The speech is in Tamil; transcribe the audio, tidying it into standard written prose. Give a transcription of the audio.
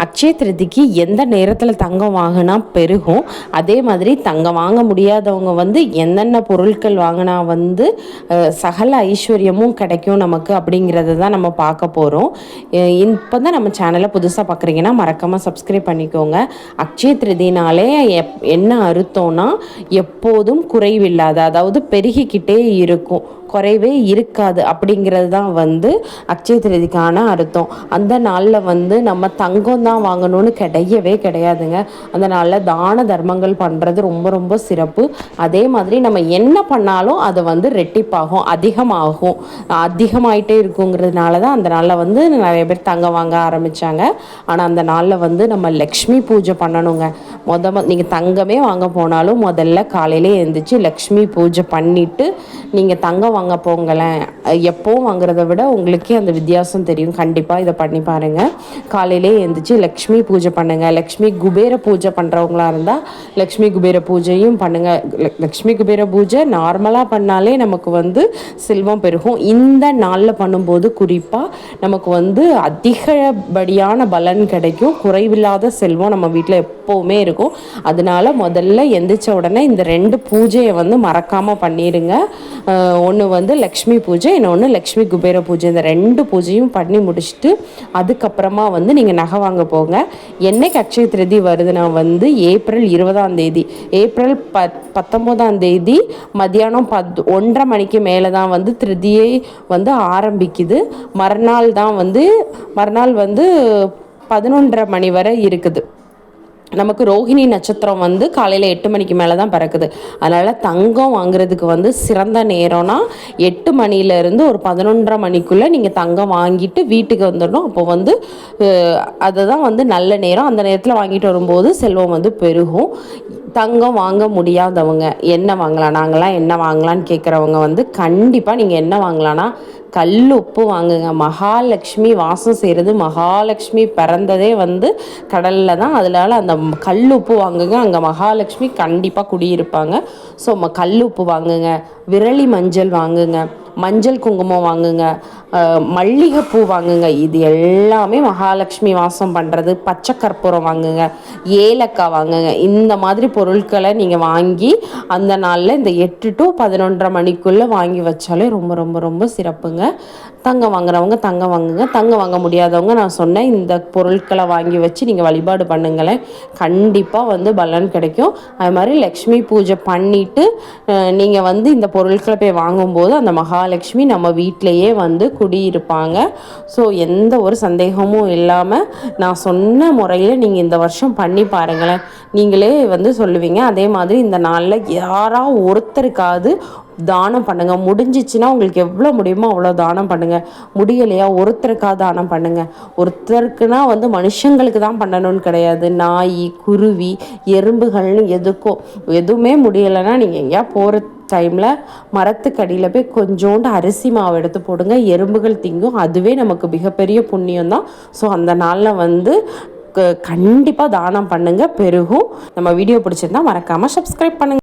அக்ஷய திருதிக்கு எந்த நேரத்தில் தங்கம் வாங்கினா பெருகும், அதே மாதிரி தங்கம் வாங்க முடியாதவங்க வந்து என்னென்ன பொருட்கள் வாங்கினா வந்து சகல ஐஸ்வர்யமும் கிடைக்கும் நமக்கு அப்படிங்கிறத தான் நம்ம பார்க்க போகிறோம். இப்போ தான் நம்ம சேனலை புதுசாக பார்க்குறீங்கன்னா மறக்காமல் சப்ஸ்கிரைப் பண்ணிக்கோங்க. அக்ஷய திருதினாலே என்ன அர்த்தம்னா எப்போதும் குறைவில்லாத, அதாவது பெருகிக்கிட்டே இருக்கும், குறைவே இருக்காது அப்படிங்கிறது தான் வந்து அக்ஷய திருதிக்கான அர்த்தம். அந்த நாளில் வந்து நம்ம தங்கம் தான் வாங்கணும்னு கிடையவே கிடையாதுங்க. அந்த நாளில் தான தர்மங்கள் பண்ணுறது ரொம்ப ரொம்ப சிறப்பு. அதே மாதிரி நம்ம என்ன பண்ணாலும் அது வந்து ரெட்டிப்பாகும், அதிகமாயிட்டே இருக்குங்கிறதுனால தான் அந்த நாளில் வந்து நிறைய பேர் தங்கம் வாங்க ஆரம்பித்தாங்க. ஆனால் அந்த நாளில் வந்து நம்ம லக்ஷ்மி பூஜை பண்ணணுங்க. நீங்கள் தங்கமே வாங்க போனாலும் முதல்ல காலையிலே எழுந்திரிச்சு லக்ஷ்மி பூஜை பண்ணிவிட்டு நீங்கள் தங்கம் வாங்க போங்களேன். எப்போவும் வாங்குறத விட உங்களுக்கே அந்த வித்தியாசம் தெரியும். கண்டிப்பாக இதை பண்ணி பாருங்கள். காலையிலே எழுந்திரிச்சு லக்ஷ்மி பூஜை பண்ணுங்கள். லக்ஷ்மி குபேர பூஜை பண்ணுறவங்களா இருந்தால் லக்ஷ்மி குபேர பூஜையும் பண்ணுங்கள். லக்ஷ்மி குபேர பூஜை நார்மலாக பண்ணாலே நமக்கு வந்து செல்வம் பெருகும். இந்த நாளில் பண்ணும்போது குறிப்பாக நமக்கு வந்து அதிகப்படியான பலன் கிடைக்கும். குறைவில்லாத செல்வம் நம்ம வீட்டில் எப்போவுமே இருக்கும். அதனால முதல்ல எந்திரிச்ச உடனே இந்த 2 பூஜையை வந்து மறக்காமல் பண்ணிடுங்க. ஒன்று வந்து லக்ஷ்மி பூஜை, இன்னொன்று லக்ஷ்மி குபேர பூஜை. இந்த 2 பூஜையும் பண்ணி முடிச்சுட்டு அதுக்கப்புறமா வந்து நீங்கள் நகை வாங்க போங்க. என்னைக்கு அக்ஷய திருதி வருதுன்னா வந்து ஏப்ரல் 20 ஏப்ரல் 19 மதியானம் 1:30 மணிக்கு மேலே தான் வந்து திருதியை வந்து ஆரம்பிக்குது. மறுநாள் வந்து 11:30 மணி வரை இருக்குது. நமக்கு ரோஹிணி நட்சத்திரம் வந்து காலையில் 8 மணிக்கு மேலே தான் பிறக்குது. அதனால் தங்கம் வாங்குறதுக்கு வந்து சிறந்த நேரம்னா 8 மணிலேருந்து ஒரு 11:30 மணிக்குள்ளே நீங்கள் தங்கம் வாங்கிட்டு வீட்டுக்கு வந்துடணும். அப்போ வந்து அதுதான் வந்து நல்ல நேரம். அந்த நேரத்தில் வாங்கிட்டு வரும்போது செல்வம் வந்து பெருகும். தங்கம் வாங்க முடியாதவங்க என்ன வாங்கலாம், நாங்களாம் என்ன வாங்கலான்னு கேட்குறவங்க வந்து கண்டிப்பாக நீங்கள் என்ன வாங்கலான்னா கல் உப்பு வாங்குங்க. மகாலட்சுமி வாசம் செய்கிறது, மகாலட்சுமி பிறந்ததே வந்து கடலில் தான். அதனால அந்த கல் உப்பு வாங்குங்க. அங்கே மகாலட்சுமி கண்டிப்பாக குடியிருப்பாங்க. ஸோ கல் உப்பு வாங்குங்க. விரலி மஞ்சள் வாங்குங்க. மஞ்சள் குங்குமம் வாங்குங்க. மல்லிகைப்பூ வாங்குங்க. இது எல்லாமே மகாலட்சுமி வாசம் பண்ணுறது. பச்சை கற்பூரம் வாங்குங்க. ஏலக்காய் வாங்குங்க. இந்த மாதிரி பொருட்களை நீங்கள் வாங்கி அந்த நாளில் இந்த 8 to 11:30 மணிக்குள்ளே வாங்கி வச்சாலே ரொம்ப ரொம்ப ரொம்ப சிறப்புங்க. தங்கம் வாங்குறவங்க தங்கம் வாங்குங்க. தங்கம் வாங்க முடியாதவங்க நான் சொன்னேன் இந்த பொருட்களை வாங்கி வச்சு நீங்கள் வழிபாடு பண்ணுங்களேன். கண்டிப்பாக வந்து பலன் கிடைக்கும். அது மாதிரி லக்ஷ்மி பூஜை பண்ணிவிட்டு நீங்கள் வந்து இந்த பொருட்களை போய் வாங்கும்போது அந்த மகாலட்சுமி நம்ம வீட்டிலையே வந்து குடியிருப்பாங்க. ஸோ எந்த ஒரு சந்தேகமும் இல்லாமல் நான் சொன்ன முறையில் நீங்கள் இந்த வருஷம் பண்ணி பாருங்களேன். நீங்களே வந்து சொல்லுவீங்க. அதே மாதிரி இந்த நாளில் யாராவது ஒருத்தருக்காவது தானம் பண்ணுங்கள். முடிஞ்சிச்சுன்னா உங்களுக்கு எவ்வளோ முடியுமோ அவ்வளோ தானம் பண்ணுங்கள். முடியலையா ஒருத்தருக்காக தானம் பண்ணுங்கள். ஒருத்தருக்குனா வந்து மனுஷங்களுக்கு தான் பண்ணணும்னு கிடையாது. நாய், குருவி, எறும்புகள்னு எதுவுமே முடியலைன்னா நீங்கள் எங்கேயா போகிற டைமில் மரத்துக்கடியில் போய் கொஞ்சோண்டு அரிசி மாவு எடுத்து போடுங்க. எறும்புகள் திங்கும். அதுவே நமக்கு மிகப்பெரிய புண்ணியம் தான். ஸோ அந்த நாளில் வந்து கண்டிப்பாக தானம் பண்ணுங்கள், பெருகும். நம்ம வீடியோ பிடிச்சிருந்தா மறக்காமல் சப்ஸ்கிரைப் பண்ணுங்கள்.